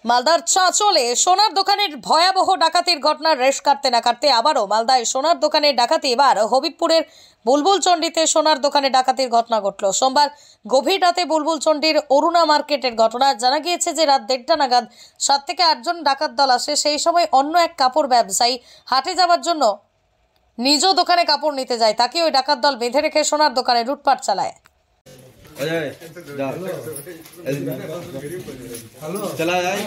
মালদার চাঁচলে সোনার দোকানের ভয়াবহ ডাকাতির ঘটনার রেশ কাটতে না কাটতে আবারও মালদায় সোনার দোকানের ডাকাতি। এবার হবিবপুরের বুলবুলচন্ডিতে সোনার দোকানে ডাকাতির ঘটনা ঘটল। সোমবার গভীর রাতে বুলবুলচন্ডির অরুণা মার্কেটের ঘটনা। জানা গিয়েছে যে রাত 1:30 নাগাদ 7 থেকে 8 জন ডাকাত দল আসে। সেই সময় অন্য এক কাপড় ব্যবসায়ী হাটে যাওয়ার জন্য নিজ দোকানে কাপড় নিতে যায়। তাকে ওই ডাকাত দল বেঁধে রেখে সোনার দোকানে লুটপাট চালায়। चला जाए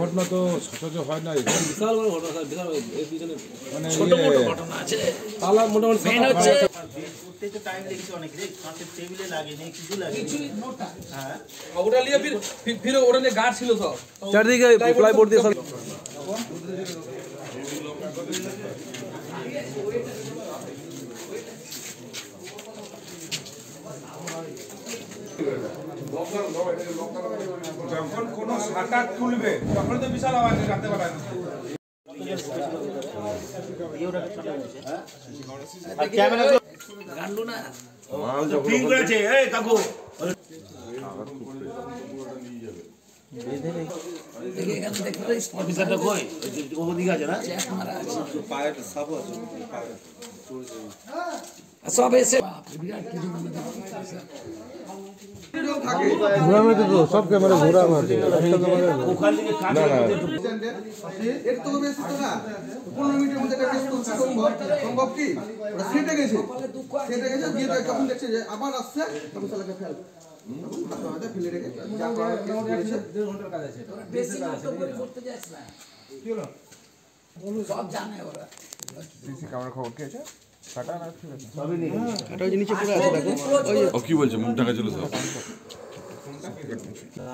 ঘটনা তো সচরাচর হয় না, বিশাল বড় ঘটনা স্যার, বিশাল এর পিছনে মানে ছোট বড় ঘটনা আছে। তালা মোটামুটি মেইন হচ্ছে করতে টাইম লেগেছে অনেক রে, কাঁচের টেবিলে লাগে নেই, কিছু লাগে হ্যাঁ ওটা নিয়ে ফির ওটা নিয়ে গার্ড ছিল সব চারদিকে প্লাইবোর্ড দিয়ে সব। যখন কোনো শাটার তুলবে তখন তো বিশাল আওয়াজ রাতে বেলা। ঠিক আছে এই কাকু অফিসারটা কই ওদিকে আছে না পায়ের সাপ আছে সব এসে ঘোরা মেতে তো সব ক্যামেরা ঘোরা মারছে ওখান থেকে কাটা এর তো বেশি তো না 15 মিনিটের মধ্যে একটা টেস্ট করতে সম্ভব কি ওটা সেটে গেছে দিয়ে তো যখন দেখছে যে আবার আসছে তখন চালাকে ফেল আমাদের ফেলে রেখে যা করার করেছে 1.5 ঘন্টার কাজ আছে বেশি নাটক করতে যাস না কি হলো সব জানে ওরা সিসি ক্যামেরা খবর কি আছে কাটা না ঠিক আছে সবই নেই কাটা ওই নিচে পড়ে আছে দেখো ও কি বলছে মুখ ঢাকা ছিল সব।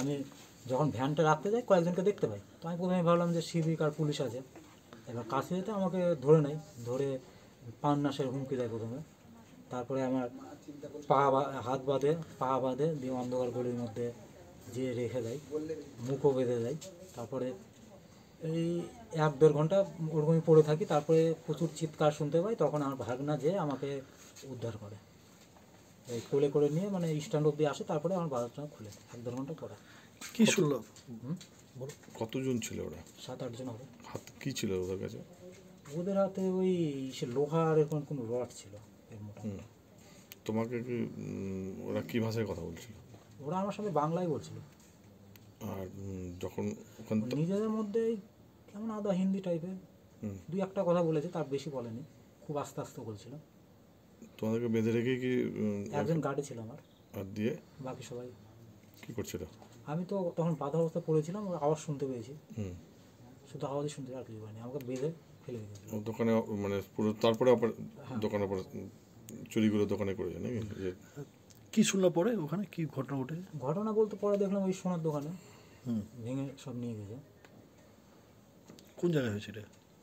আমি যখন ভ্যানটা রাখতে যাই কয়েকজনকে দেখতে পাই, তো আমি প্রথমে ভাবলাম যে সিভিক আর পুলিশ আছে। এবার কাছে যেতে আমাকে ধরে নেয়, ধরে প্রাণনাশের হুমকি দেয় প্রথমে। তারপরে আমার হাত পা বাঁধে দিয়ে অন্ধকার গলির মধ্যে যে রেখে দেয়, মুখও বেঁধে দেয়। তারপরে এই 1-1.5 ঘন্টা ওরকমই পড়ে থাকি। তারপরে প্রচুর চিৎকার শুনতে পাই, তখন আমার ভাগনা যে আমাকে উদ্ধার করে, এই কোলে করে নিয়ে মানে স্ট্যান্ড অব্দি আসে। তারপরে আমার বাজারটা খুলে 1-1.5 ঘন্টা পরে। কি শুনলো? কতজন ছিল ওরা? 7-8 জন হবে। হাত কি ছিল ওদের কাছে? ওদের হাতে ওই সে লোহার এরকম কোনো রড ছিল এর মতো। তোমাকে কি ওরা কি ভাষায় কথা বলছিল? ওরা আমার সাথে বাংলায় বলছিল। আর যখন ওখান নিজেদের মধ্যেই কেমন আদা হিন্দি টাইপের 2-1টা কথা বলেছে, তার বেশি বলেনি, খুব আস্তে আস্তে বলছিল। তোমাদেরকে বেঁধে রেখে কি একজন গার্ডে ছিল আমার, আর দিয়ে বাকি সবাই কি করছিল? আমি তো তখন বাধা অবস্থা পড়েছিলাম, ওর আওয়াজ শুনতে পেয়েছি, শুধু আওয়াজই শুনতে আর কিছু পাইনি। আমাকে বেঁধে ফেলে দিয়েছিল দোকানে, মানে পুরো তারপরে দোকানে চুরিগুলো দোকানে করেছে নাকি? কি শুনলো পরে ওখানে কি ঘটনা ঘটে? ঘটনা বলতে পরে দেখলাম ওই সোনার দোকানে ভেঙে সব নিয়ে গেছে। কোন জায়গায় হয়েছিল?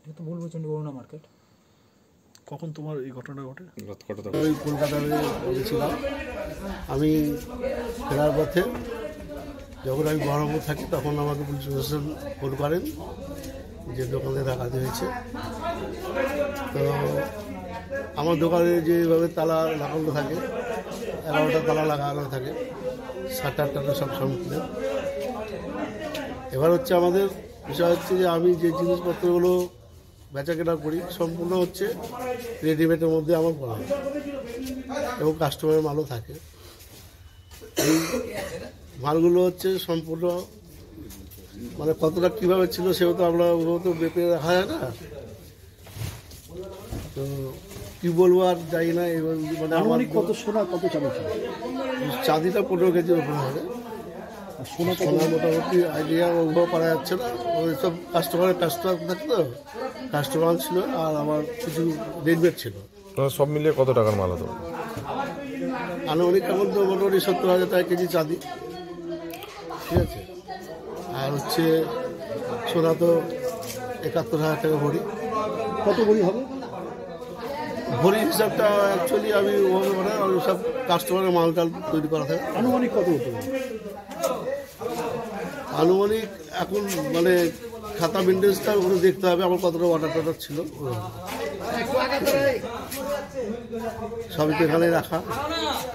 এটা তো বুলবুলচন্ডি অরুণা মার্কেট। কখন তোমার এই ঘটনাটা ঘটে? রাত কটা? ওই কলকাতায় গেছিলাম আমি, ফেরার পথে যখন আমি বহরমপুর থাকি তখন আমাকে পুলিশ প্রশাসন ফোন করেন যে দোকানে ডাকাতি হয়েছে। তো আমার দোকানে যেভাবে তালা লাগানো থাকে, 11টা তালা লাগানো থাকে, 7-8টা সব সম্পূর্ণ। এবার হচ্ছে আমাদের বিষয় হচ্ছে যে আমি যে জিনিসপত্রগুলো বেচাকেনা করি সম্পূর্ণ হচ্ছে রেডিমেডের মধ্যে আমার করা হয় এবং কাস্টমারের মালও থাকে। এই মালগুলো হচ্ছে সম্পূর্ণ মানে কতটা কীভাবে ছিল সেও তো আমরা ওগুলো তো বেপে রাখা যায় না। তো কি বলবো আর যাই না এবার মানে আমার কত সোনা কত চাঁদি ছিল? চাঁদিটা 15 কেজির উপরে হবে। আর সোনা সোনা মোটামুটি আইডিয়া ওগুলো করা যাচ্ছে না, ওই সব কাস্টমার থাকে তো, কাস্টমার ছিল আর আমার কিছু রেডমেড ছিল। সব মিলিয়ে কত টাকার মাল হতো? আনুমানিক এখন তো মোটামুটি 70,000 টাকা কেজি চাঁদি, ঠিক আছে। আর হচ্ছে সোনা তো 71,000 টাকা ভরি। কত ভরি হবে? ভরি হিসাবটা অ্যাকচুয়ালি আমি ওভাবে মানে ওই সব কাস্টমারের মালটাল তৈরি করা থাকে। আনুমানিক কত হতে পারে? আনুমানিক এখন মানে খাতা মেনটেন্সটা ওগুলো দেখতে হবে আমার কতটা অর্ডার ছিল, সবই তো এখানে রাখা।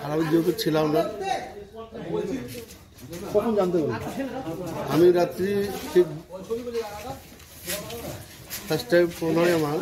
আর আমি যেহেতু ছিলাম না, কখন জানতে পারবেন? আমি রাত্রি ঠিক ফার্স্ট টাইম 15 আমার